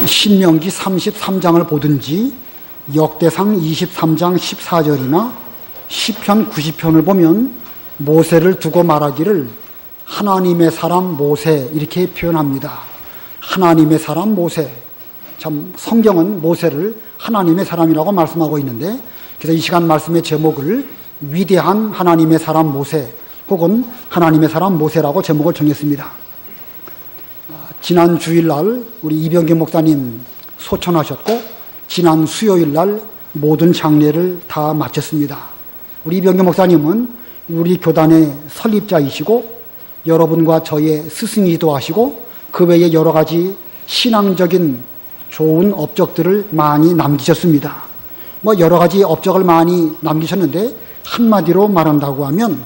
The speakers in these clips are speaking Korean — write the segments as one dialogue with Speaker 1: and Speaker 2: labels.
Speaker 1: 신명기 33장을 보든지 역대상 23장 14절이나 시편 90편을 보면 모세를 두고 말하기를 하나님의 사람 모세 이렇게 표현합니다. 하나님의 사람 모세. 참 성경은 모세를 하나님의 사람이라고 말씀하고 있는데, 그래서 이 시간 말씀의 제목을 위대한 하나님의 사람 모세 혹은 하나님의 사람 모세라고 제목을 정했습니다. 지난 주일날 우리 이병규 목사님 소천하셨고, 지난 수요일날 모든 장례를 다 마쳤습니다. 우리 이병규 목사님은 우리 교단의 설립자이시고 여러분과 저의 스승이기도 하시고 그 외에 여러 가지 신앙적인 좋은 업적들을 많이 남기셨습니다. 여러 가지 업적을 많이 남기셨는데 한마디로 말한다고 하면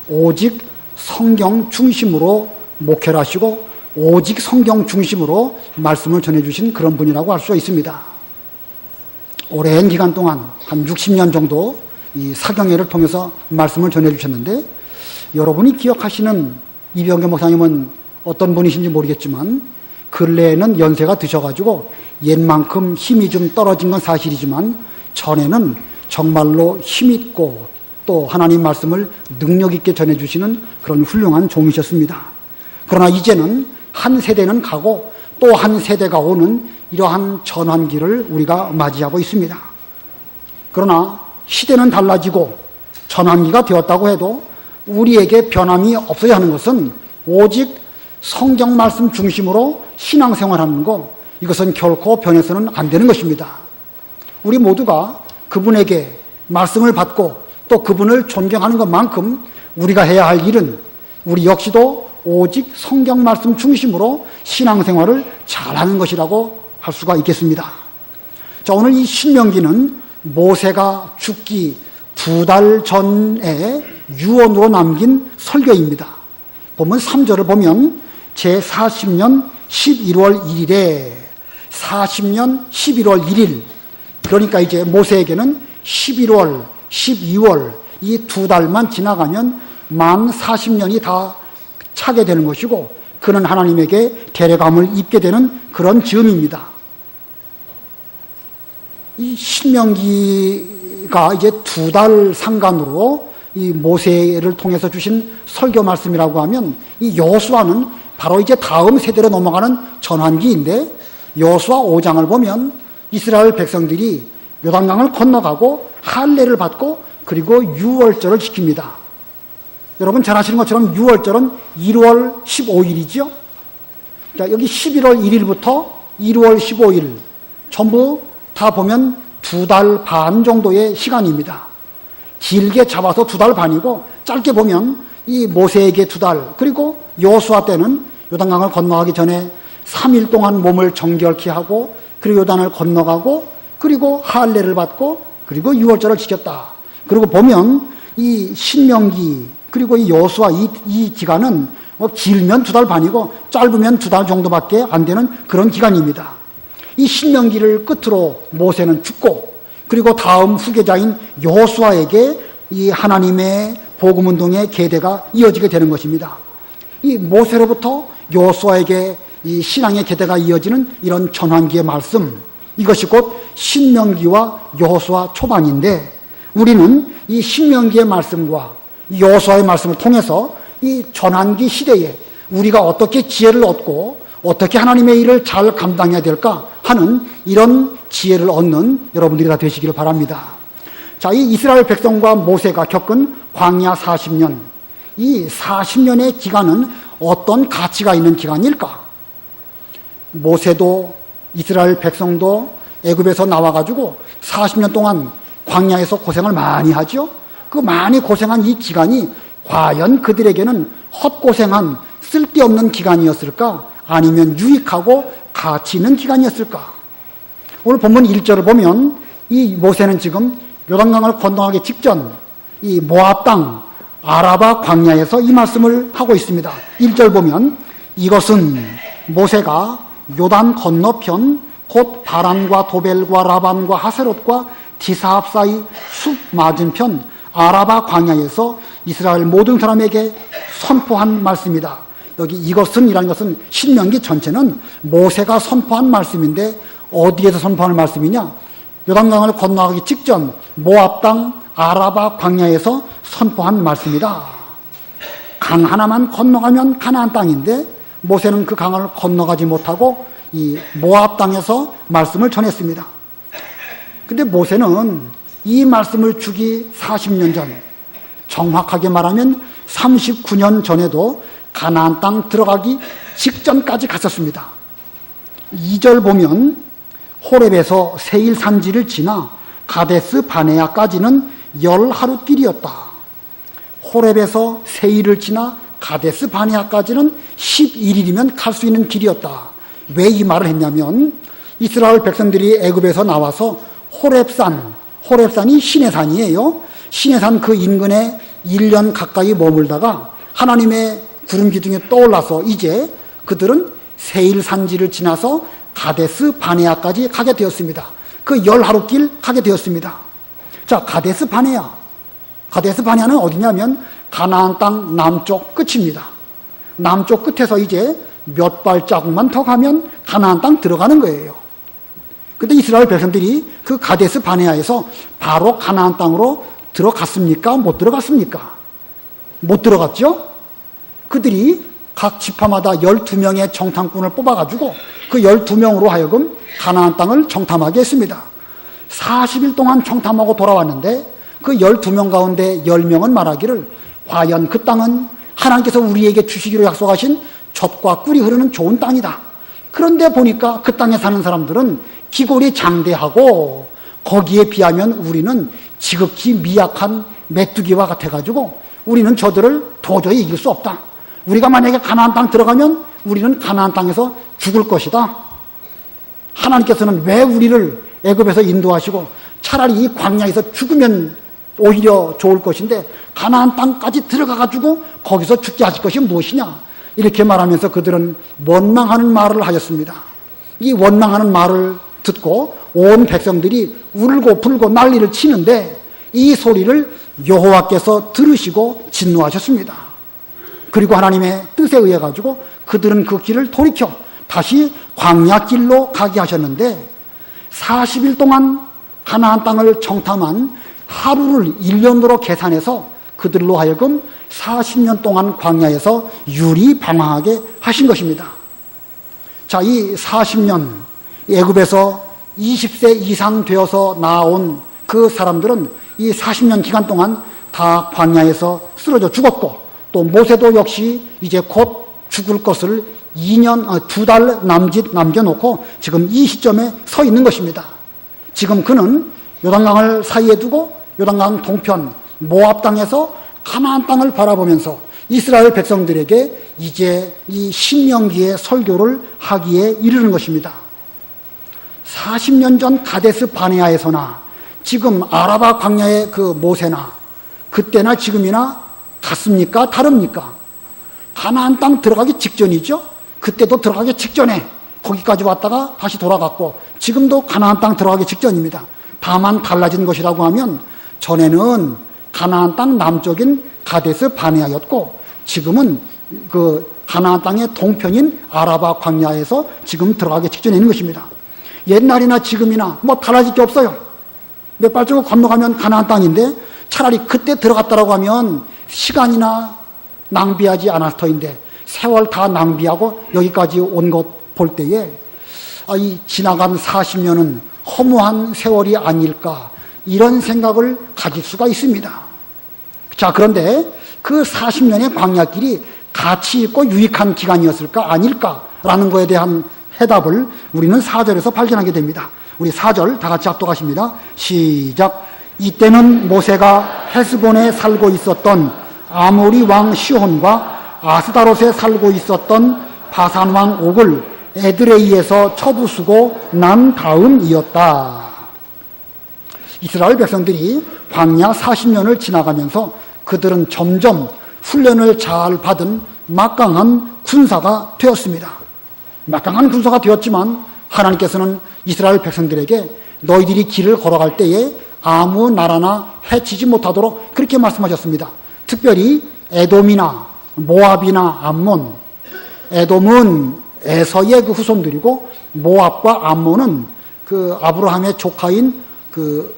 Speaker 1: 오직 성경 중심으로 목회를 하시고 오직 성경 중심으로 말씀을 전해주신 그런 분이라고 할 수 있습니다. 오랜 기간 동안 한 60년 정도 이 사경회를 통해서 말씀을 전해주셨는데, 여러분이 기억하시는 이병규 목사님은 어떤 분이신지 모르겠지만 근래에는 연세가 드셔가지고 옛만큼 힘이 좀 떨어진 건 사실이지만 전에는 정말로 힘있고 또 하나님 말씀을 능력 있게 전해주시는 그런 훌륭한 종이셨습니다. 그러나 이제는 한 세대는 가고 또 한 세대가 오는 이러한 전환기를 우리가 맞이하고 있습니다. 그러나 시대는 달라지고 전환기가 되었다고 해도 우리에게 변함이 없어야 하는 것은 오직 성경 말씀 중심으로 신앙생활하는 것, 이것은 결코 변해서는 안 되는 것입니다. 우리 모두가 그분에게 말씀을 받고 또 그분을 존경하는 것만큼 우리가 해야 할 일은 우리 역시도 오직 성경 말씀 중심으로 신앙생활을 잘하는 것이라고 할 수가 있겠습니다. 자, 오늘 이 신명기는 모세가 죽기 2달 전에 유언으로 남긴 설교입니다. 보면 3절을 보면 제40년 11월 1일에 40년 11월 1일, 그러니까 이제 모세에게는 11월, 12월 이 2달만 지나가면 만 40년이 다 차게 되는 것이고 그는 하나님에게 대례감을 입게 되는 그런 즈음입니다. 이 신명기가 이제 2달 상간으로 이 모세를 통해서 주신 설교 말씀이라고 하면 이 여호수아는 바로 이제 다음 세대로 넘어가는 전환기인데, 여호수아 5장을 보면 이스라엘 백성들이 요단강을 건너가고 할례를 받고 그리고 유월절을 지킵니다. 여러분 잘 아시는 것처럼 유월절은 1월 15일이죠. 자, 여기 11월 1일부터 1월 15일 전부 다 보면 2달 반 정도의 시간입니다. 길게 잡아서 2달 반이고 짧게 보면 이 모세에게 2달, 그리고 여호수아 때는 요단강을 건너가기 전에 3일 동안 몸을 정결케 하고 그리고 요단을 건너가고 그리고 할례를 받고 그리고 유월절을 지켰다. 그리고 보면 이 신명기 그리고 이 여호수아 이 기간은 길면 2달 반이고 짧으면 2달 정도밖에 안 되는 그런 기간입니다. 이 신명기를 끝으로 모세는 죽고 그리고 다음 후계자인 여호수아에게 이 하나님의 복음운동의 계대가 이어지게 되는 것입니다. 이 모세로부터 여호수아에게 이 신앙의 계대가 이어지는 이런 전환기의 말씀, 이것이 곧 신명기와 여호수아 초반인데, 우리는 이 신명기의 말씀과 여호수아의 말씀을 통해서 이 전환기 시대에 우리가 어떻게 지혜를 얻고 어떻게 하나님의 일을 잘 감당해야 될까 하는 이런 지혜를 얻는 여러분들이 다 되시기를 바랍니다. 자, 이 이스라엘 백성과 모세가 겪은 광야 40년, 이 40년의 기간은 어떤 가치가 있는 기간일까? 모세도 이스라엘 백성도 애굽에서 나와가지고 40년 동안 광야에서 고생을 많이 하죠. 그 많이 고생한 이 기간이 과연 그들에게는 헛고생한 쓸데없는 기간이었을까? 아니면 유익하고 가치 있는 기간이었을까? 오늘 본문 1절을 보면 이 모세는 지금 요단강을 건너가기 직전 이 모압 땅 아라바 광야에서 이 말씀을 하고 있습니다. 1절 보면 이것은 모세가 요단 건너편 곧 바란과 도벨과 라반과 하세롯과 디사합 사이 숲 맞은편 아라바 광야에서 이스라엘 모든 사람에게 선포한 말씀이다. 여기 이것은 이라는 것은 신명기 전체는 모세가 선포한 말씀인데 어디에서 선포하는 말씀이냐? 요단강을 건너가기 직전 모압 땅 아라바 광야에서 선포한 말씀이다. 강 하나만 건너가면 가나안 땅인데 모세는 그 강을 건너가지 못하고 이 모압 땅에서 말씀을 전했습니다. 근데 모세는 이 말씀을 주기 40년 전, 정확하게 말하면 39년 전에도 가나안 땅 들어가기 직전까지 갔었습니다. 2절 보면 호렙에서 세일 산지를 지나 가데스 바네아까지는 10하루 길이었다. 호렙에서 세일을 지나 가데스 바네아까지는 11일이면 갈 수 있는 길이었다. 왜 이 말을 했냐면 이스라엘 백성들이 애굽에서 나와서 호렙산이 시내산이에요. 시내산 그 인근에 1년 가까이 머물다가 하나님의 구름 기둥에 떠올라서 이제 그들은 세일 산지를 지나서 가데스 바네아까지 가게 되었습니다. 그 10하루 길 가게 되었습니다. 자, 가데스 바네아는 어디냐면 가나안 땅 남쪽 끝입니다. 남쪽 끝에서 이제 몇 발자국만 더 가면 가나안 땅 들어가는 거예요. 근데 이스라엘 백성들이 그 가데스 바네아에서 바로 가나안 땅으로 들어갔습니까? 못 들어갔습니까? 못 들어갔죠? 그들이 각 지파마다 12명의 정탐꾼을 뽑아가지고 그 12명으로 하여금 가나안 땅을 정탐하게 했습니다. 40일 동안 정탐하고 돌아왔는데 그 12명 가운데 10명은 말하기를 과연 그 땅은 하나님께서 우리에게 주시기로 약속하신 젖과 꿀이 흐르는 좋은 땅이다. 그런데 보니까 그 땅에 사는 사람들은 기골이 장대하고 거기에 비하면 우리는 지극히 미약한 메뚜기와 같아가지고 우리는 저들을 도저히 이길 수 없다. 우리가 만약에 가나안 땅 들어가면 우리는 가나안 땅에서 죽을 것이다. 하나님께서는 왜 우리를 애굽에서 인도하시고 차라리 이 광야에서 죽으면 오히려 좋을 것인데 가나안 땅까지 들어가가지고 거기서 죽게 하실 것이 무엇이냐? 이렇게 말하면서 그들은 원망하는 말을 하였습니다. 이 원망하는 말을 듣고 온 백성들이 울고 불고 난리를 치는데 이 소리를 여호와께서 들으시고 진노하셨습니다. 그리고 하나님의 뜻에 의해 가지고 그들은 그 길을 돌이켜 다시 광야 길로 가게 하셨는데 40일 동안 가나안 땅을 정탐한 하루를 1년으로 계산해서 그들로 하여금 40년 동안 광야에서 유리방황하게 하신 것입니다. 자, 이 40년 애굽에서 20세 이상 되어서 나온 그 사람들은 이 40년 기간 동안 다 광야에서 쓰러져 죽었고 또 모세도 역시 이제 곧 죽을 것을 2달 남짓 남겨놓고 지금 이 시점에 서 있는 것입니다. 지금 그는 요단강을 사이에 두고 요단강 동편 모압 땅에서 가나안 땅을 바라보면서 이스라엘 백성들에게 이제 이 신명기의 설교를 하기에 이르는 것입니다. 40년 전 가데스 바네아에서나 지금 아라바 광야의 그 모세나 그때나 지금이나 같습니까? 다릅니까? 가나안 땅 들어가기 직전이죠. 그때도 들어가기 직전에 거기까지 왔다가 다시 돌아갔고 지금도 가나안 땅 들어가기 직전입니다. 다만 달라진 것이라고 하면 전에는 가나안 땅 남쪽인 가데스 바네아였고 지금은 그 가나안 땅의 동편인 아라바 광야에서 지금 들어가기 직전에 있는 것입니다. 옛날이나 지금이나 뭐 달라질 게 없어요. 몇 발자국 건너가면 가나안 땅인데 차라리 그때 들어갔다라고 하면 시간이나 낭비하지 않았을 터인데 세월 다 낭비하고 여기까지 온 것 볼 때에 이 지나간 40년은 허무한 세월이 아닐까 이런 생각을 가질 수가 있습니다. 자, 그런데 그 40년의 광야길이 가치 있고 유익한 기간이었을까 아닐까라는 것에 대한 해답을 우리는 4절에서 발견하게 됩니다. 우리 4절 다 같이 합독하십니다. 시작. 이때는 모세가 헤스본에 살고 있었던 아모리 왕 시혼과 아스다롯에 살고 있었던 바산 왕 옥을 에드레이에서 쳐부수고 난 다음이었다. 이스라엘 백성들이 광야 40년을 지나가면서 그들은 점점 훈련을 잘 받은 막강한 군사가 되었습니다. 막강한 군사가 되었지만 하나님께서는 이스라엘 백성들에게 너희들이 길을 걸어갈 때에 아무 나라나 해치지 못하도록 그렇게 말씀하셨습니다. 특별히 에돔이나 모압이나 암몬, 에돔은 에서의 그 후손들이고 모압과 암몬은 그 아브라함의 조카인 그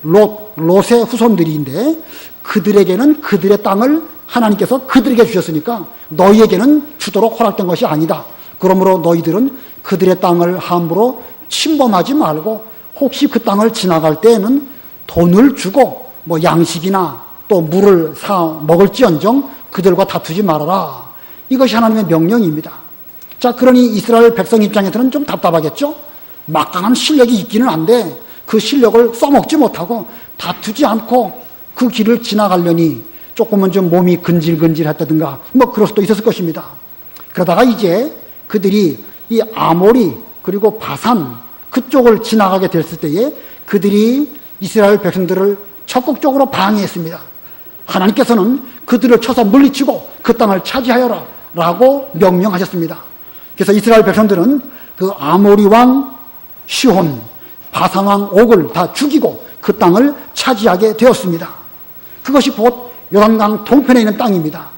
Speaker 1: 롯의 후손들인데 그들에게는 그들의 땅을 하나님께서 그들에게 주셨으니까 너희에게는 주도록 허락된 것이 아니다. 그러므로 너희들은 그들의 땅을 함부로 침범하지 말고 혹시 그 땅을 지나갈 때에는 돈을 주고 뭐 양식이나 또 물을 사 먹을지언정 그들과 다투지 말아라. 이것이 하나님의 명령입니다. 자, 그러니 이스라엘 백성 입장에서는 좀 답답하겠죠? 막강한 실력이 있기는 한데 그 실력을 써먹지 못하고 다투지 않고 그 길을 지나가려니 조금은 좀 몸이 근질근질했다든가 뭐 그럴 수도 있었을 것입니다. 그러다가 이제 그들이 이 아모리 그리고 바산 그쪽을 지나가게 됐을 때에 그들이 이스라엘 백성들을 적극적으로 방해했습니다. 하나님께서는 그들을 쳐서 물리치고 그 땅을 차지하여라 라고 명령하셨습니다. 그래서 이스라엘 백성들은 그 아모리 왕 시혼, 바산 왕 옥을 다 죽이고 그 땅을 차지하게 되었습니다. 그것이 곧 요단강 동편에 있는 땅입니다.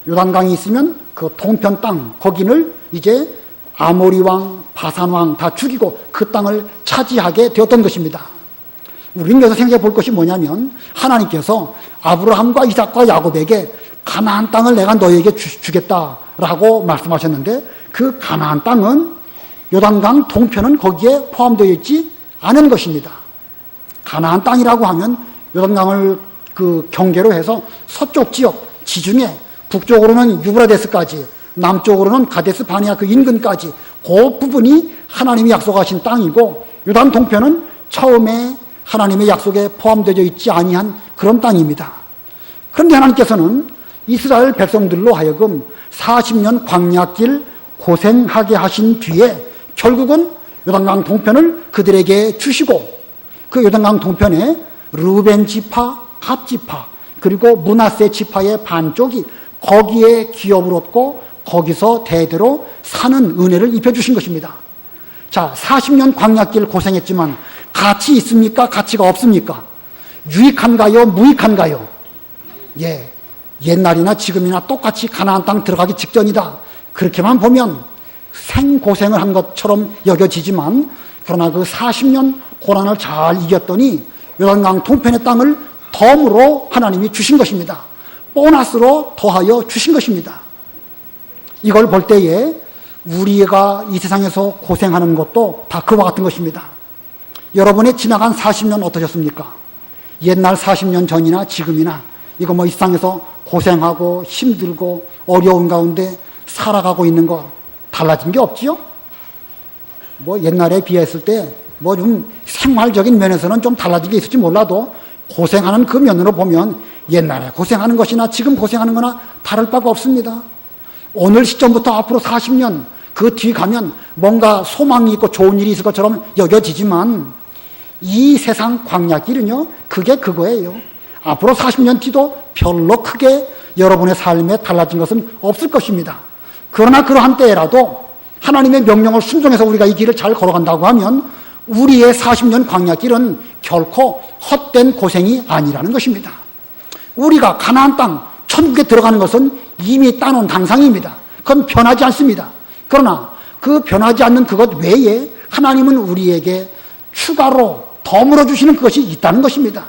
Speaker 1: 요단강이 있으면 그 동편 땅, 거기를 이제 아모리 왕, 바산 왕 다 죽이고 그 땅을 차지하게 되었던 것입니다. 우리는 여기서 생각해 볼 것이 뭐냐면 하나님께서 아브라함과 이삭과 야곱에게 가나안 땅을 내가 너희에게 주겠다라고 말씀하셨는데 그 가나안 땅은 요단강 동편은 거기에 포함되어 있지 않은 것입니다. 가나안 땅이라고 하면 요단강을 그 경계로 해서 서쪽 지역 지중해, 북쪽으로는 유브라데스까지, 남쪽으로는 가데스 바네아 그 인근까지 그 부분이 하나님이 약속하신 땅이고 요단 동편은 처음에 하나님의 약속에 포함되어 있지 아니한 그런 땅입니다. 그런데 하나님께서는 이스라엘 백성들로 하여금 40년 광야길 고생하게 하신 뒤에 결국은 요단강 동편을 그들에게 주시고 그 요단강 동편에 르우벤 지파, 갓 지파 그리고 므낫세 지파의 반쪽이 거기에 기업을 얻고 거기서 대대로 사는 은혜를 입혀주신 것입니다. 자, 40년 광야길 고생했지만 가치 있습니까? 가치가 없습니까? 유익한가요? 무익한가요? 예, 옛날이나 지금이나 똑같이 가나안 땅 들어가기 직전이다. 그렇게만 보면 생고생을 한 것처럼 여겨지지만 그러나 그 40년 고난을 잘 이겼더니 요단강 동편의 땅을 덤으로 하나님이 주신 것입니다. 보너스로 더하여 주신 것입니다. 이걸 볼 때에 우리가 이 세상에서 고생하는 것도 다 그와 같은 것입니다. 여러분의 지나간 40년 어떠셨습니까? 옛날 40년 전이나 지금이나 이거 뭐 이 세상에서 고생하고 힘들고 어려운 가운데 살아가고 있는 거 달라진 게 없지요? 뭐 옛날에 비했을 때 뭐 좀 생활적인 면에서는 좀 달라진 게 있을지 몰라도 고생하는 그 면으로 보면 옛날에 고생하는 것이나 지금 고생하는 거나 다를 바가 없습니다. 오늘 시점부터 앞으로 40년 그 뒤 가면 뭔가 소망이 있고 좋은 일이 있을 것처럼 여겨지지만 이 세상 광야길은요 그게 그거예요. 앞으로 40년 뒤도 별로 크게 여러분의 삶에 달라진 것은 없을 것입니다. 그러나 그러한 때라도 하나님의 명령을 순종해서 우리가 이 길을 잘 걸어간다고 하면 우리의 40년 광야길은 결코 헛된 고생이 아니라는 것입니다. 우리가 가나안 땅 천국에 들어가는 것은 이미 따놓은 당상입니다. 그건 변하지 않습니다. 그러나 그 변하지 않는 그것 외에 하나님은 우리에게 추가로 덤으로 주시는 그것이 있다는 것입니다.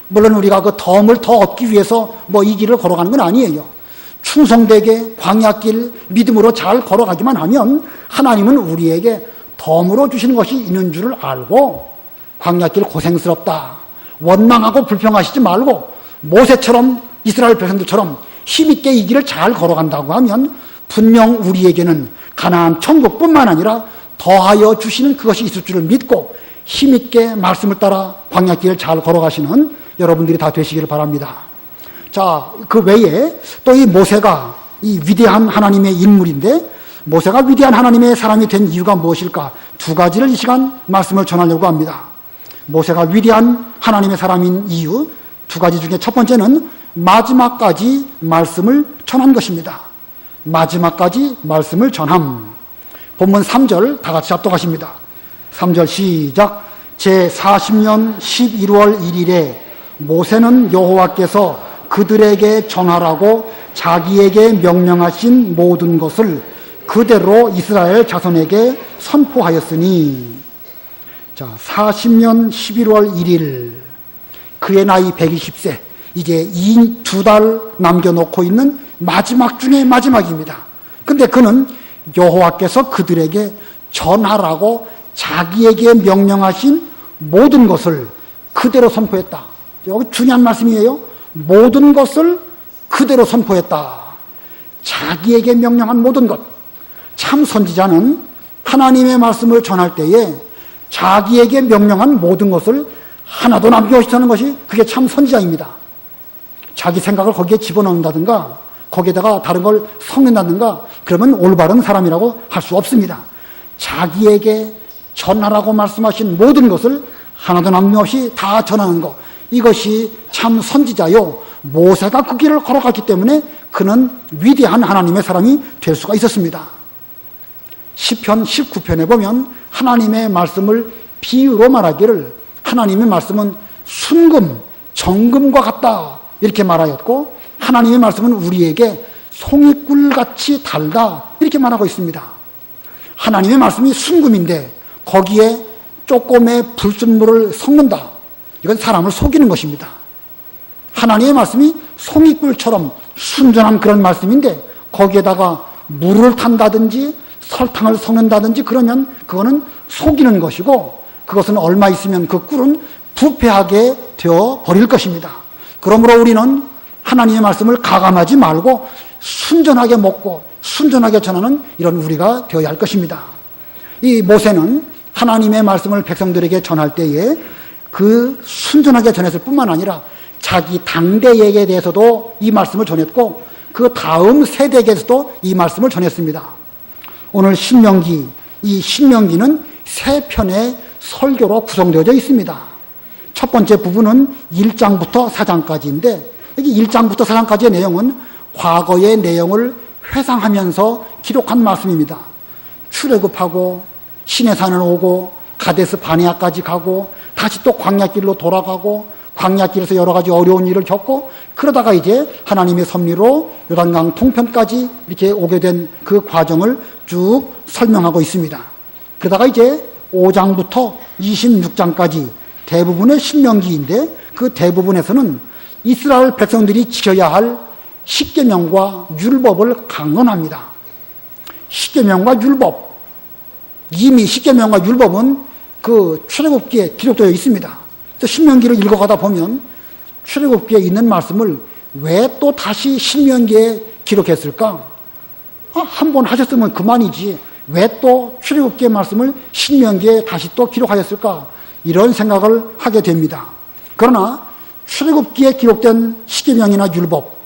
Speaker 1: 물론 우리가 그 덤을 더 얻기 위해서 뭐 이 길을 걸어가는 건 아니에요. 충성되게 광야길 믿음으로 잘 걸어가기만 하면 하나님은 우리에게 덤으로 주시는 것이 있는 줄을 알고 광야길 고생스럽다, 원망하고 불평하시지 말고 모세처럼 이스라엘 백성들처럼 힘있게 이 길을 잘 걸어간다고 하면 분명 우리에게는 가나안 천국뿐만 아니라 더하여 주시는 그것이 있을 줄을 믿고 힘있게 말씀을 따라 광야길을 잘 걸어가시는 여러분들이 다 되시기를 바랍니다. 자, 그 외에 또 이 모세가 이 위대한 하나님의 인물인데 모세가 위대한 하나님의 사람이 된 이유가 무엇일까? 두 가지를 이 시간 말씀을 전하려고 합니다. 모세가 위대한 하나님의 사람인 이유 두 가지 중에 첫 번째는 마지막까지 말씀을 전한 것입니다. 마지막까지 말씀을 전함. 본문 3절 다 같이 합독하십니다. 3절 시작. 제40년 11월 1일에 모세는 여호와께서 그들에게 전하라고 자기에게 명령하신 모든 것을 그대로 이스라엘 자손에게 선포하였으니. 자, 40년 11월 1일 그의 나이 120세, 이제 2달 남겨놓고 있는 마지막 중에 마지막입니다. 근데 그는 여호와께서 그들에게 전하라고 자기에게 명령하신 모든 것을 그대로 선포했다. 여기 중요한 말씀이에요. 모든 것을 그대로 선포했다. 자기에게 명령한 모든 것. 참 선지자는 하나님의 말씀을 전할 때에 자기에게 명령한 모든 것을 하나도 남김없이 하는 것이 그게 참 선지자입니다. 자기 생각을 거기에 집어넣는다든가 거기에다가 다른 걸 섞는다든가 그러면 올바른 사람이라고 할 수 없습니다. 자기에게 전하라고 말씀하신 모든 것을 하나도 남김없이 다 전하는 것, 이것이 참 선지자요. 모세가 그 길을 걸어갔기 때문에 그는 위대한 하나님의 사람이 될 수가 있었습니다. 시편 19편에 보면 하나님의 말씀을 비유로 말하기를 하나님의 말씀은 순금, 정금과 같다 이렇게 말하였고, 하나님의 말씀은 우리에게 송이꿀같이 달다 이렇게 말하고 있습니다. 하나님의 말씀이 순금인데 거기에 조금의 불순물을 섞는다. 이건 사람을 속이는 것입니다. 하나님의 말씀이 송이꿀처럼 순전한 그런 말씀인데 거기에다가 물을 탄다든지 설탕을 섞는다든지 그러면 그거는 속이는 것이고, 그것은 얼마 있으면 그 꿀은 부패하게 되어 버릴 것입니다. 그러므로 우리는 하나님의 말씀을 가감하지 말고 순전하게 먹고 순전하게 전하는 이런 우리가 되어야 할 것입니다. 이 모세는 하나님의 말씀을 백성들에게 전할 때에 그 순전하게 전했을 뿐만 아니라 자기 당대에게 대해서도 이 말씀을 전했고 그 다음 세대에게서도 이 말씀을 전했습니다. 오늘 신명기, 이 신명기는 세 편의 설교로 구성되어 있습니다. 첫 번째 부분은 1장부터 4장까지인데 여기 1장부터 4장까지의 내용은 과거의 내용을 회상하면서 기록한 말씀입니다. 출애굽하고 시내산을 오고 가데스 바네아까지 가고 다시 또 광야길로 돌아가고 광야길에서 여러 가지 어려운 일을 겪고 그러다가 이제 하나님의 섭리로 요단강 동편까지 이렇게 오게 된 그 과정을 쭉 설명하고 있습니다. 그러다가 이제 5장부터 26장까지 대부분의 신명기인데 그 대부분에서는 이스라엘 백성들이 지켜야 할 십계명과 율법을 강론합니다. 십계명과 율법, 이미 십계명과 율법은 그 출애굽기에 기록되어 있습니다. 그래서 신명기를 읽어가다 보면 출애굽기에 있는 말씀을 왜 또 다시 신명기에 기록했을까? 한 번 하셨으면 그만이지 왜 또 출애굽기의 말씀을 신명기에 다시 또 기록하였을까? 이런 생각을 하게 됩니다. 그러나 출애굽기에 기록된 십계명이나 율법,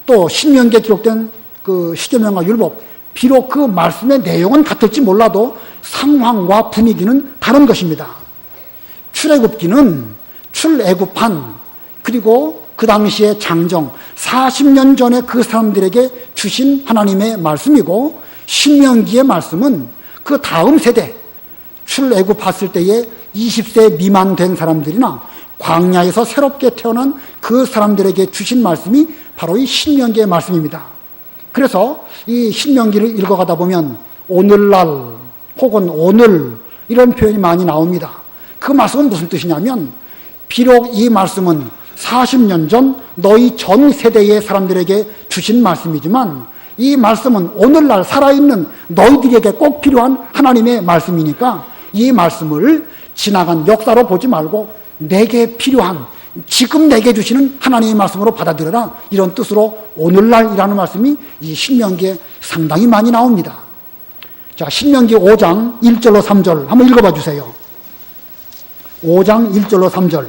Speaker 1: 또 신명기에 기록된 그 십계명과 율법, 비록 그 말씀의 내용은 같을지 몰라도 상황과 분위기는 다른 것입니다. 출애굽기는 출애굽한, 그리고 그 당시의 장정 40년 전에 그 사람들에게 주신 하나님의 말씀이고, 신명기의 말씀은 그 다음 세대 출애굽했을 때에 20세 미만 된 사람들이나 광야에서 새롭게 태어난 그 사람들에게 주신 말씀이 바로 이 신명기의 말씀입니다. 그래서 이 신명기를 읽어가다 보면 오늘날 혹은 오늘 이런 표현이 많이 나옵니다. 그 말씀은 무슨 뜻이냐면, 비록 이 말씀은 40년 전 너희 전 세대의 사람들에게 주신 말씀이지만 이 말씀은 오늘날 살아있는 너희들에게 꼭 필요한 하나님의 말씀이니까 이 말씀을 지나간 역사로 보지 말고 내게 필요한, 지금 내게 주시는 하나님의 말씀으로 받아들여라, 이런 뜻으로 오늘날이라는 말씀이 이 신명기에 상당히 많이 나옵니다. 자, 신명기 5장 1절로 3절 한번 읽어봐 주세요. 5장 1절로 3절.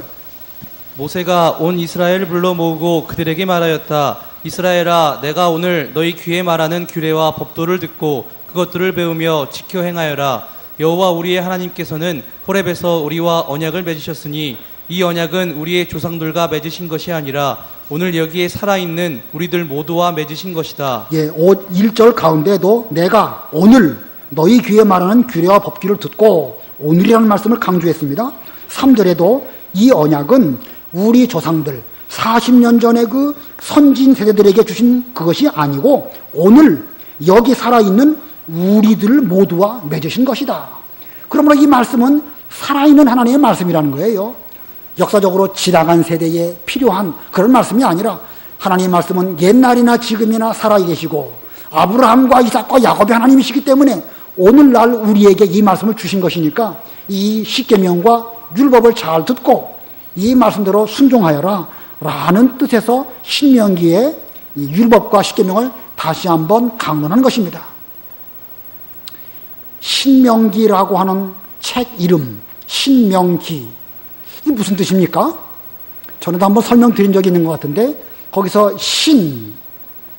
Speaker 2: 모세가 온 이스라엘을 불러 모으고 그들에게 말하였다. 이스라엘아, 내가 오늘 너희 귀에 말하는 규례와 법도를 듣고 그것들을 배우며 지켜 행하여라. 여호와 우리의 하나님께서는 호렙에서 우리와 언약을 맺으셨으니 이 언약은 우리의 조상들과 맺으신 것이 아니라 오늘 여기에 살아있는 우리들 모두와 맺으신 것이다.
Speaker 1: 예, 1절 가운데도 내가 오늘 너희 귀에 말하는 규례와 법규를 듣고, 오늘이라는 말씀을 강조했습니다. 3절에도 이 언약은 우리 조상들 40년 전에 그 선진 세대들에게 주신 그것이 아니고 오늘 여기 살아있는 우리들 모두와 맺으신 것이다. 그러므로 이 말씀은 살아있는 하나님의 말씀이라는 거예요. 역사적으로 지나간 세대에 필요한 그런 말씀이 아니라 하나님의 말씀은 옛날이나 지금이나 살아계시고 아브라함과 이삭과 야곱의 하나님이시기 때문에 오늘날 우리에게 이 말씀을 주신 것이니까 이 십계명과 율법을 잘 듣고 이 말씀대로 순종하여라 라는 뜻에서 신명기의 이 율법과 십계명을 다시 한번 강론한 것입니다. 신명기라고 하는 책 이름, 신명기, 이게 무슨 뜻입니까? 전에도 한번 설명드린 적이 있는 것 같은데 거기서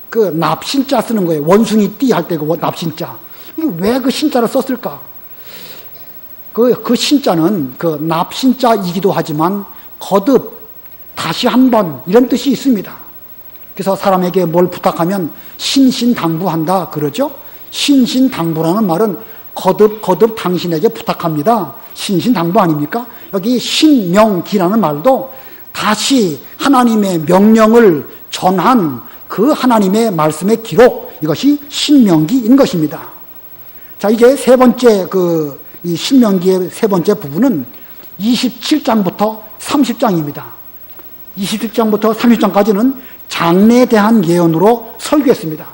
Speaker 1: 그 납신자 쓰는 거예요. 원숭이 띠 할 때 그 납신자. 왜 그 신자를 썼을까? 그 신자는 그 납신자이기도 하지만 거듭 다시 한번 이런 뜻이 있습니다. 그래서 사람에게 뭘 부탁하면 신신당부한다 그러죠. 신신당부라는 말은 거듭 당신에게 부탁합니다. 신신당부 아닙니까? 여기 신명기라는 말도 다시 하나님의 명령을 전한 그 하나님의 말씀의 기록, 이것이 신명기인 것입니다. 자, 이제 세 번째 이 신명기의 세 번째 부분은 27장부터 30장입니다. 27장부터 30장까지는 장래에 대한 예언으로 설교했습니다.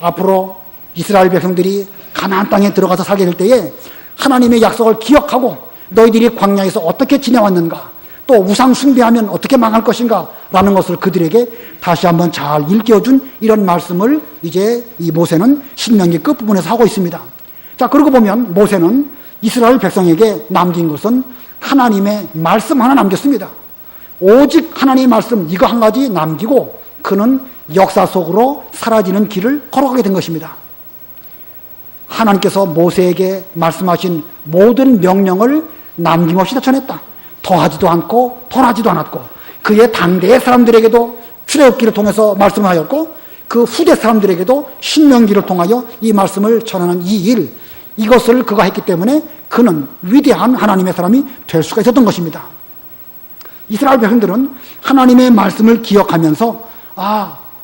Speaker 1: 앞으로 이스라엘 백성들이 가나안 땅에 들어가서 살게 될 때에 하나님의 약속을 기억하고 너희들이 광야에서 어떻게 지내왔는가, 또 우상 숭배하면 어떻게 망할 것인가 라는 것을 그들에게 다시 한번 잘 일깨워준 이런 말씀을 이제 이 모세는 신명기 끝부분에서 하고 있습니다. 자, 그러고 보면 모세는 이스라엘 백성에게 남긴 것은 하나님의 말씀 하나 남겼습니다. 오직 하나님의 말씀 이거 한 가지 남기고 그는 역사 속으로 사라지는 길을 걸어가게 된 것입니다. 하나님께서 모세에게 말씀하신 모든 명령을 남김없이 다 전했다. 더하지도 않고 덜하지도 않았고 그의 당대의 사람들에게도 출애굽기를 통해서 말씀하였고 그 후대 사람들에게도 신명기를 통하여 이 말씀을 전하는 이 일, 이것을 그가 했기 때문에 그는 위대한 하나님의 사람이 될 수가 있었던 것입니다. 이스라엘 백성들은 하나님의 말씀을 기억하면서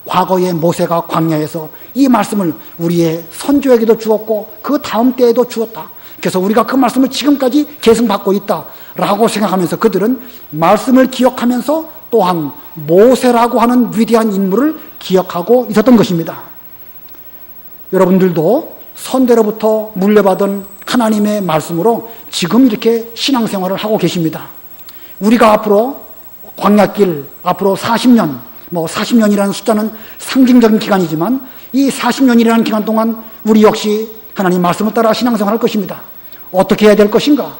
Speaker 1: 과거에 모세가 광야에서 이 말씀을 우리의 선조에게도 주었고 그 다음 때에도 주었다. 그래서 우리가 그 말씀을 지금까지 계승받고 있다라고 생각하면서 그들은 말씀을 기억하면서 또한 모세라고 하는 위대한 인물을 기억하고 있었던 것입니다. 여러분들도 선대로부터 물려받은 하나님의 말씀으로 지금 이렇게 신앙생활을 하고 계십니다. 우리가 앞으로 광야길 앞으로 40년, 40년이라는 숫자는 상징적인 기간이지만 이 40년이라는 기간 동안 우리 역시 하나님 말씀을 따라 신앙생활할 것입니다. 어떻게 해야 될 것인가?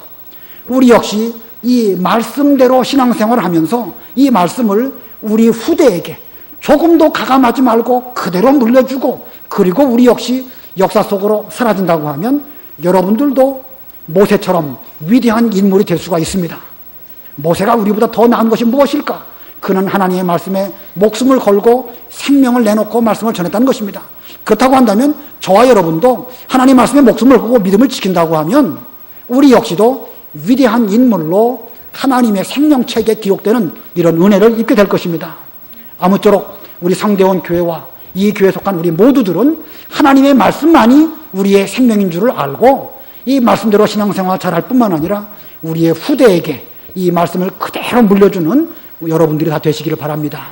Speaker 1: 우리 역시 이 말씀대로 신앙생활을 하면서 이 말씀을 우리 후대에게 조금도 가감하지 말고 그대로 물려주고 그리고 우리 역시 역사 속으로 사라진다고 하면 여러분들도 모세처럼 위대한 인물이 될 수가 있습니다. 모세가 우리보다 더 나은 것이 무엇일까? 그는 하나님의 말씀에 목숨을 걸고 생명을 내놓고 말씀을 전했다는 것입니다. 그렇다고 한다면 저와 여러분도 하나님 말씀에 목숨을 걸고 믿음을 지킨다고 하면 우리 역시도 위대한 인물로 하나님의 생명책에 기록되는 이런 은혜를 입게 될 것입니다. 아무쪼록 우리 성대원 교회와 이 교회에 속한 우리 모두들은 하나님의 말씀만이 우리의 생명인 줄을 알고 이 말씀대로 신앙생활 잘할 뿐만 아니라 우리의 후대에게 이 말씀을 그대로 물려주는 여러분들이 다 되시기를 바랍니다.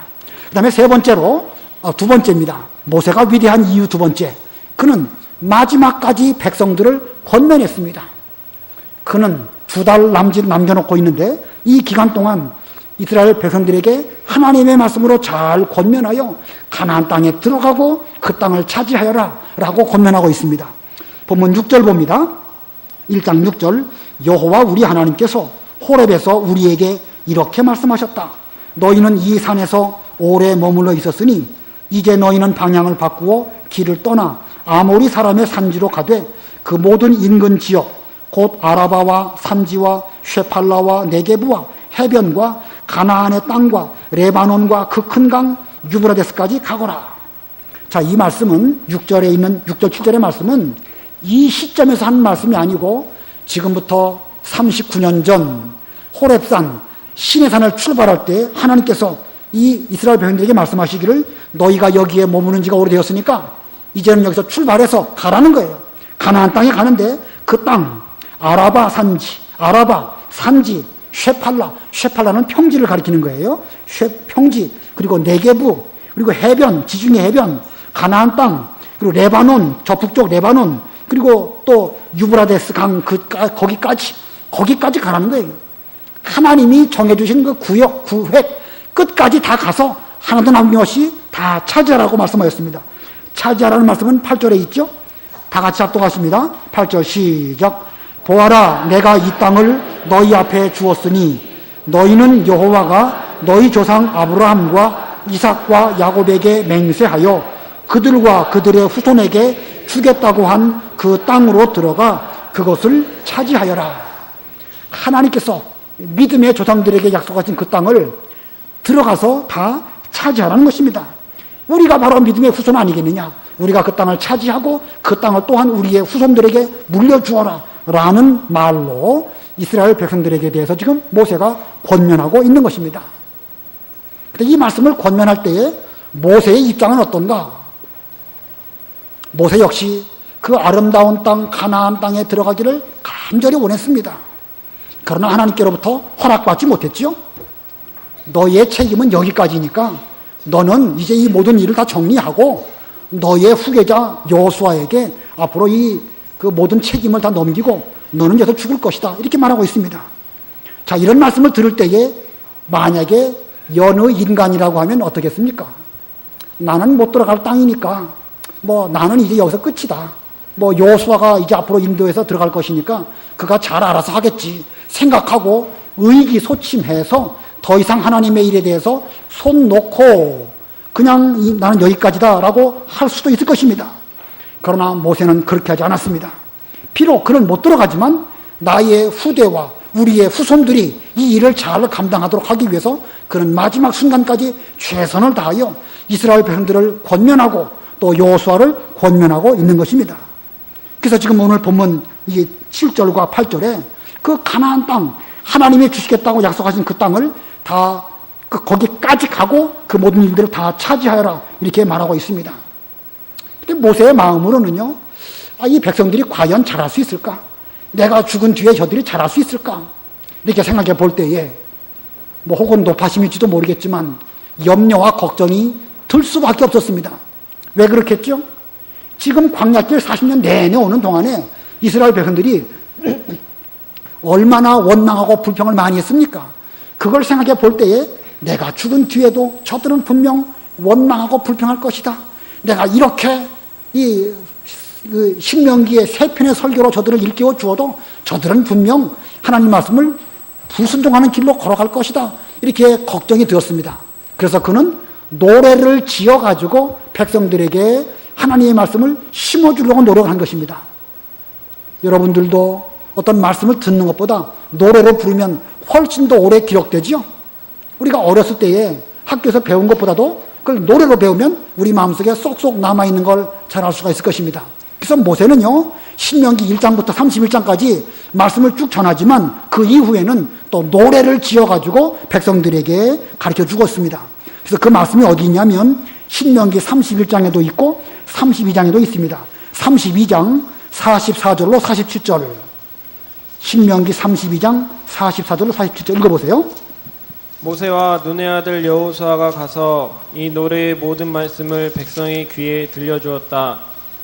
Speaker 1: 그 다음에 두 번째입니다. 모세가 위대한 이유 두 번째. 그는 마지막까지 백성들을 권면했습니다. 그는 2달 남짓 남겨놓고 있는데 이 기간 동안 이스라엘 백성들에게 하나님의 말씀으로 잘 권면하여 가나안 땅에 들어가고 그 땅을 차지하여라 라고 권면하고 있습니다. 본문 6절 봅니다. 1장 6절 여호와 우리 하나님께서 호렙에서 우리에게 이렇게 말씀하셨다. 너희는 이 산에서 오래 머물러 있었으니 이제 너희는 방향을 바꾸어 길을 떠나 아모리 사람의 산지로 가되 그 모든 인근 지역 곧 아라바와 산지와 쉐팔라와 네게부와 해변과 가나안의 땅과 레바논과 그 큰 강 유브라데스까지 가거라. 자, 이 말씀은 6절 7절의 말씀은 이 시점에서 한 말씀이 아니고 지금부터 39년 전 호렙산 시내산을 출발할 때 하나님께서 이 이스라엘 백성들에게 말씀하시기를 너희가 여기에 머무는 지가 오래되었으니까 이제는 여기서 출발해서 가라는 거예요. 가나안 땅에 가는데 그 땅 아라바 산지, 아라바 산지, 쉐팔라는 평지를 가리키는 거예요. 평지, 그리고 네게부, 그리고 해변, 지중해 해변, 가나안 땅, 그리고 레바논, 저 북쪽 레바논, 그리고 또 유브라데스 강 거기까지 가라는 거예요. 하나님이 정해주신 그 구역, 구획 끝까지 다 가서 하나도 남김없이 다 차지하라고 말씀하셨습니다. 차지하라는 말씀은 8절에 있죠. 다 같이 합독하십니다. 8절 시작. 보아라, 내가 이 땅을 너희 앞에 주었으니 너희는 여호와가 너희 조상 아브라함과 이삭과 야곱에게 맹세하여 그들과 그들의 후손에게 주겠다고 한 그 땅으로 들어가 그것을 차지하여라. 하나님께서 믿음의 조상들에게 약속하신 그 땅을 들어가서 다 차지하라는 것입니다. 우리가 바로 믿음의 후손 아니겠느냐. 우리가 그 땅을 차지하고 그 땅을 또한 우리의 후손들에게 물려주어라 라는 말로 이스라엘 백성들에게 대해서 지금 모세가 권면하고 있는 것입니다. 근데 이 말씀을 권면할 때에 모세의 입장은 어떤가? 모세 역시 그 아름다운 땅 가나안 땅에 들어가기를 간절히 원했습니다. 그러나 하나님께로부터 허락받지 못했죠. 너의 책임은 여기까지니까 너는 이제 이 모든 일을 다 정리하고 너의 후계자 여호수아에게 앞으로 그 모든 책임을 다 넘기고 너는 여기서 죽을 것이다. 이렇게 말하고 있습니다. 자, 이런 말씀을 들을 때에 만약에 여느 인간이라고 하면 어떻겠습니까? 나는 못 들어갈 땅이니까 나는 이제 여기서 끝이다. 여호수아가 이제 앞으로 인도에서 들어갈 것이니까 그가 잘 알아서 하겠지 생각하고 의기소침해서 더 이상 하나님의 일에 대해서 손 놓고 그냥 나는 여기까지다라고 할 수도 있을 것입니다. 그러나 모세는 그렇게 하지 않았습니다. 비록 그는 못 들어가지만 나의 후대와 우리의 후손들이 이 일을 잘 감당하도록 하기 위해서 그는 마지막 순간까지 최선을 다하여 이스라엘 백성들을 권면하고 또 여호수아를 권면하고 있는 것입니다. 그래서 지금 오늘 본문 7절과 8절에 그 가나안 땅 하나님이 주시겠다고 약속하신 그 땅을 다 거기까지 가고 그 모든 일들을 다 차지하여라 이렇게 말하고 있습니다. 모세의 마음으로는요, 이 백성들이 과연 잘할 수 있을까? 내가 죽은 뒤에 저들이 잘할 수 있을까? 이렇게 생각해 볼 때에 혹은 높아심일지도 모르겠지만 염려와 걱정이 들 수밖에 없었습니다. 왜 그렇겠죠? 지금 광야길 40년 내내 오는 동안에 이스라엘 백성들이 얼마나 원망하고 불평을 많이 했습니까? 그걸 생각해 볼 때에 내가 죽은 뒤에도 저들은 분명 원망하고 불평할 것이다. 내가 이렇게 신명기의 3편의 설교로 저들을 일깨워 주어도 저들은 분명 하나님 말씀을 불순종하는 길로 걸어갈 것이다. 이렇게 걱정이 되었습니다. 그래서 그는 노래를 지어가지고 백성들에게 하나님의 말씀을 심어주려고 노력한 것입니다. 여러분들도 어떤 말씀을 듣는 것보다 노래로 부르면 훨씬 더 오래 기록되지요. 우리가 어렸을 때에 학교에서 배운 것보다도 그걸 노래로 배우면 우리 마음속에 쏙쏙 남아있는 걸 잘 알 수가 있을 것입니다. 그래서 모세는요, 신명기 1장부터 31장까지 말씀을 쭉 전하지만 그 이후에는 또 노래를 지어가지고 백성들에게 가르쳐 주었습니다. 그래서 그 말씀이 어디 있냐면 신명기 31장에도 있고 32장에도 있습니다. 32장 44절로 47절, 신명기 32장 44절로 47절 읽어보세요.
Speaker 3: 모세와 눈의 아들 여호수아가 가서 이 노래의 모든 말씀을 백성의 귀에 들려주었다.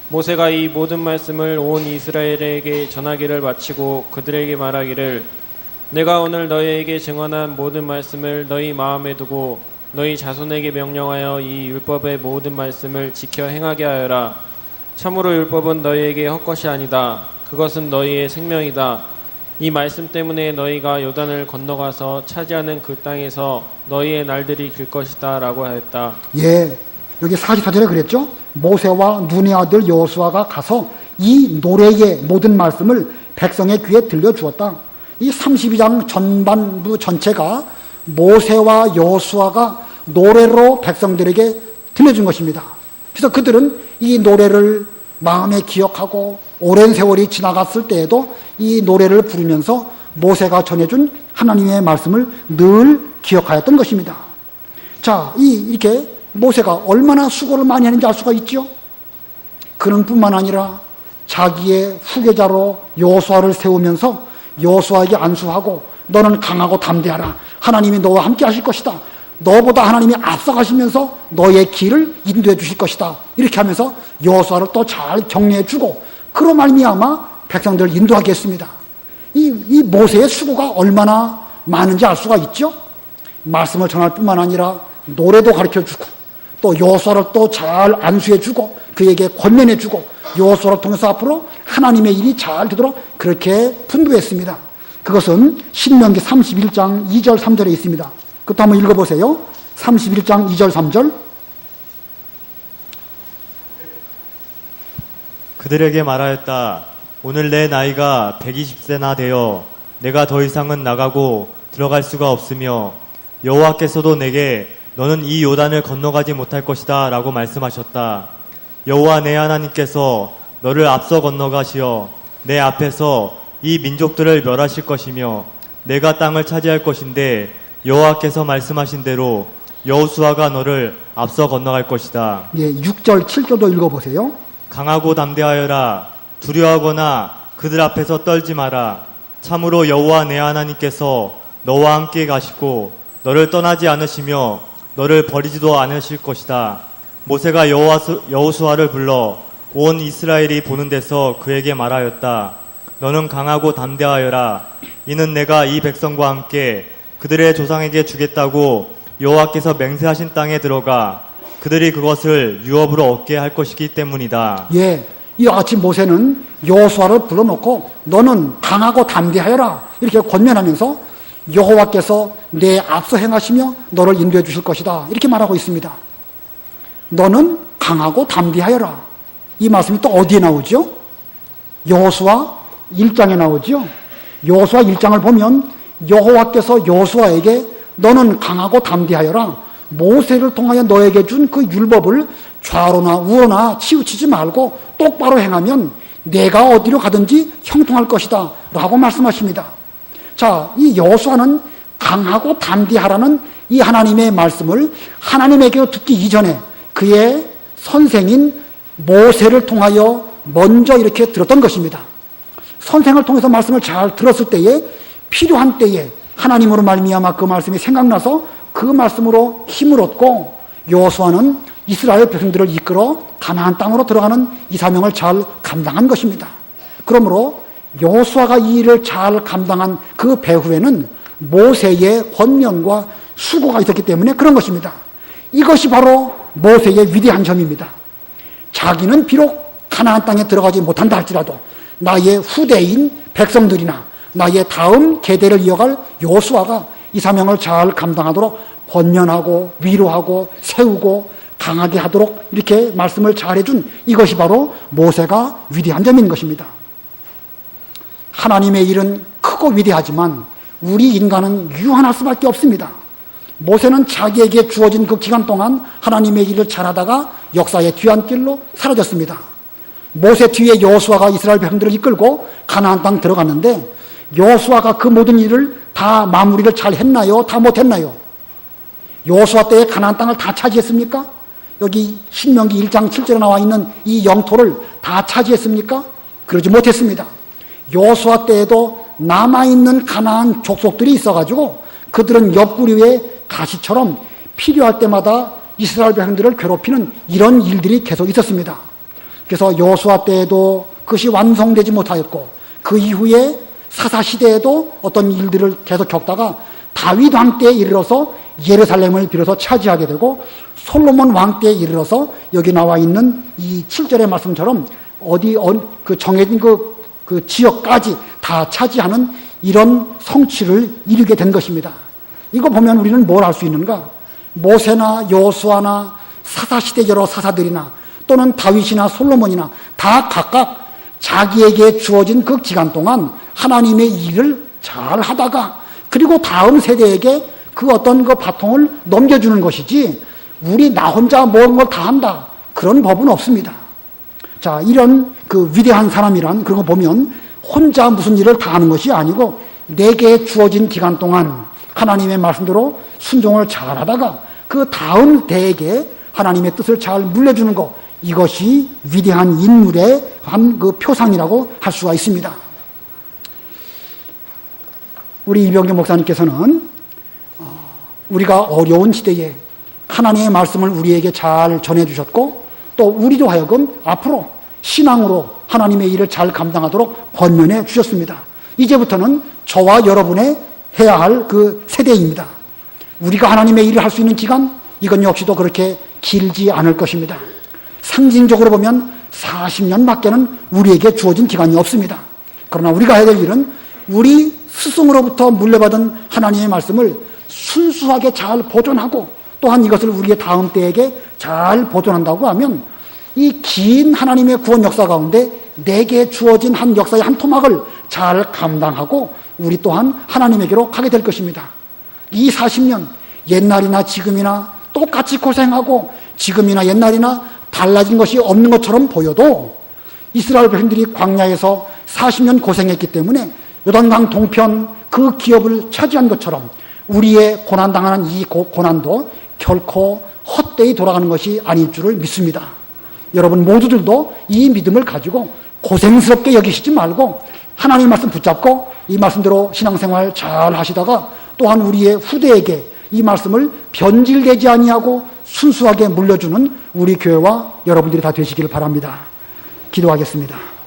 Speaker 3: 모세가 이 모든 말씀을 온 이스라엘에게 전하기를 마치고 그들에게 말하기를 내가 오늘 너희에게 증언한 모든 말씀을 너희 마음에 두고 너희 자손에게 명령하여 이 율법의 모든 말씀을 지켜 행하게 하여라. 참으로 율법은 너희에게 헛것이 아니다. 그것은 너희의 생명이다. 이 말씀 때문에 너희가 요단을 건너가서 차지하는 그 땅에서 너희의 날들이 길 것이다 라고 하였다.
Speaker 1: 예, 여기 44절에 그랬죠. 모세와 눈의 아들 여호수아가 가서 이 노래의 모든 말씀을 백성의 귀에 들려주었다. 이 32장 전반부 전체가 모세와 여호수아가 노래로 백성들에게 들려준 것입니다. 그래서 그들은 이 노래를 마음에 기억하고 오랜 세월이 지나갔을 때에도 이 노래를 부르면서 모세가 전해준 하나님의 말씀을 늘 기억하였던 것입니다. 자, 이렇게 모세가 얼마나 수고를 많이 했는지 알 수가 있죠. 그는 뿐만 아니라 자기의 후계자로 여호수아를 세우면서 여호수아에게 안수하고 너는 강하고 담대하라. 하나님이 너와 함께 하실 것이다. 너보다 하나님이 앞서가시면서 너의 길을 인도해 주실 것이다. 이렇게 하면서 여호수아를 또 잘 격려해 주고 그로 말미암아 백성들을 인도하게 했습니다. 이 모세의 수고가 얼마나 많은지 알 수가 있죠. 말씀을 전할 뿐만 아니라 노래도 가르쳐 주고 또 여호수아를 또 잘 안수해 주고 그에게 권면해 주고 여호수아를 통해서 앞으로 하나님의 일이 잘 되도록 그렇게 분부했습니다. 그것은 신명기 31장 2절 3절에 있습니다. 그것도 한번 읽어보세요. 31장 2절 3절.
Speaker 4: 그들에게 말하였다. 오늘 내 나이가 120세나 되어 내가 더 이상은 나가고 들어갈 수가 없으며 여호와께서도 내게 너는 이 요단을 건너가지 못할 것이다 라고 말씀하셨다. 여호와 내 하나님께서 너를 앞서 건너가시어 내 앞에서 이 민족들을 멸하실 것이며 내가 땅을 차지할 것인데 여호와께서 말씀하신 대로 여호수아가 너를 앞서 건너갈 것이다.
Speaker 1: 예, 6절 7절도 읽어보세요.
Speaker 4: 강하고 담대하여라. 두려워하거나 그들 앞에서 떨지 마라. 참으로 여호와 내 하나님께서 너와 함께 가시고 너를 떠나지 않으시며 너를 버리지도 않으실 것이다. 모세가 여호수아를 불러 온 이스라엘이 보는 데서 그에게 말하였다. 너는 강하고 담대하여라. 이는 내가 이 백성과 함께 그들의 조상에게 주겠다고 여호와께서 맹세하신 땅에 들어가 그들이 그것을 유업으로 얻게 할 것이기 때문이다.
Speaker 1: 예, 이와 같이 모세는 여호수아를 불러놓고 너는 강하고 담대하여라 이렇게 권면하면서 여호와께서 내 앞서 행하시며 너를 인도해 주실 것이다 이렇게 말하고 있습니다. 너는 강하고 담대하여라. 이 말씀이 또 어디에 나오죠? 여호수아 1장에 나오죠. 여호수아 1장을 보면 여호와께서 여호수아에게 너는 강하고 담대하여라. 모세를 통하여 너에게 준 그 율법을 좌로나 우로나 치우치지 말고 똑바로 행하면 내가 어디로 가든지 형통할 것이다 라고 말씀하십니다. 자, 이 여호수아는 강하고 담대하라는 이 하나님의 말씀을 하나님에게 듣기 이전에 그의 선생인 모세를 통하여 먼저 이렇게 들었던 것입니다. 선생을 통해서 말씀을 잘 들었을 때에 필요한 때에 하나님으로 말미암아 그 말씀이 생각나서 그 말씀으로 힘을 얻고 여호수아는 이스라엘 백성들을 이끌어 가나안 땅으로 들어가는 이 사명을 잘 감당한 것입니다. 그러므로 여호수아가 이 일을 잘 감당한 그 배후에는 모세의 권면과 수고가 있었기 때문에 그런 것입니다. 이것이 바로 모세의 위대한 점입니다. 자기는 비록 가나안 땅에 들어가지 못한다 할지라도 나의 후대인 백성들이나 나의 다음 계대를 이어갈 여호수아가 이 사명을 잘 감당하도록 권면하고 위로하고 세우고 강하게 하도록 이렇게 말씀을 잘해준 이것이 바로 모세가 위대한 점인 것입니다. 하나님의 일은 크고 위대하지만 우리 인간은 유한할 수밖에 없습니다. 모세는 자기에게 주어진 그 기간 동안 하나님의 일을 잘하다가 역사의 뒤안길로 사라졌습니다. 모세 뒤에 여호수아가 이스라엘 백성들을 이끌고 가나안 땅 들어갔는데 여호수아가 그 모든 일을 다 마무리를 잘 했나요? 다 못했나요? 여호수아 때에 가나안 땅을 다 차지했습니까? 여기 신명기 1장 7절에 나와 있는 이 영토를 다 차지했습니까? 그러지 못했습니다. 여호수아 때에도 남아있는 가나안 족속들이 있어가지고 그들은 옆구리에 가시처럼 필요할 때마다 이스라엘 백성들을 괴롭히는 이런 일들이 계속 있었습니다. 그래서 여호수아 때에도 그것이 완성되지 못하였고 그 이후에 사사시대에도 어떤 일들을 계속 겪다가 다윗 왕 때에 이르러서 예루살렘을 비로소 차지하게 되고 솔로몬 왕 때에 이르러서 여기 나와 있는 이 7절의 말씀처럼 그 정해진 그 지역까지 다 차지하는 이런 성취를 이루게 된 것입니다. 이거 보면 우리는 뭘 알 수 있는가? 모세나 여호수아나 사사시대 여러 사사들이나 또는 다윗이나 솔로몬이나 다 각각 자기에게 주어진 그 기간 동안 하나님의 일을 잘 하다가 그리고 다음 세대에게 그 어떤 그 바통을 넘겨주는 것이지 우리 나 혼자 모든 걸 다 한다 그런 법은 없습니다. 자, 이런 그 위대한 사람이란 그런 거 보면 혼자 무슨 일을 다 하는 것이 아니고 내게 주어진 기간 동안 하나님의 말씀대로 순종을 잘 하다가 그 다음 대에게 하나님의 뜻을 잘 물려주는 것 이것이 위대한 인물의 한 그 표상이라고 할 수가 있습니다. 우리 이병규 목사님께서는 우리가 어려운 시대에 하나님의 말씀을 우리에게 잘 전해주셨고 또 우리도 하여금 앞으로 신앙으로 하나님의 일을 잘 감당하도록 권면해 주셨습니다. 이제부터는 저와 여러분의 해야 할 그 세대입니다. 우리가 하나님의 일을 할 수 있는 기간, 이건 역시도 그렇게 길지 않을 것입니다. 상징적으로 보면 40년밖에는 우리에게 주어진 기간이 없습니다. 그러나 우리가 해야 될 일은 우리 스승으로부터 물려받은 하나님의 말씀을 순수하게 잘 보존하고 또한 이것을 우리의 다음 때에게 잘 보존한다고 하면 이 긴 하나님의 구원 역사 가운데 내게 주어진 한 역사의 한 토막을 잘 감당하고 우리 또한 하나님에게로 가게 될 것입니다. 이 40년 옛날이나 지금이나 똑같이 고생하고 지금이나 옛날이나 달라진 것이 없는 것처럼 보여도 이스라엘 백성들이 광야에서 40년 고생했기 때문에 요단강 동편 그 기업을 차지한 것처럼 우리의 고난당하는 이 고난도 결코 헛되이 돌아가는 것이 아닐 줄을 믿습니다. 여러분 모두들도 이 믿음을 가지고 고생스럽게 여기시지 말고 하나님의 말씀 붙잡고 이 말씀대로 신앙생활 잘 하시다가 또한 우리의 후대에게 이 말씀을 변질되지 아니하고 순수하게 물려주는 우리 교회와 여러분들이 다 되시기를 바랍니다. 기도하겠습니다.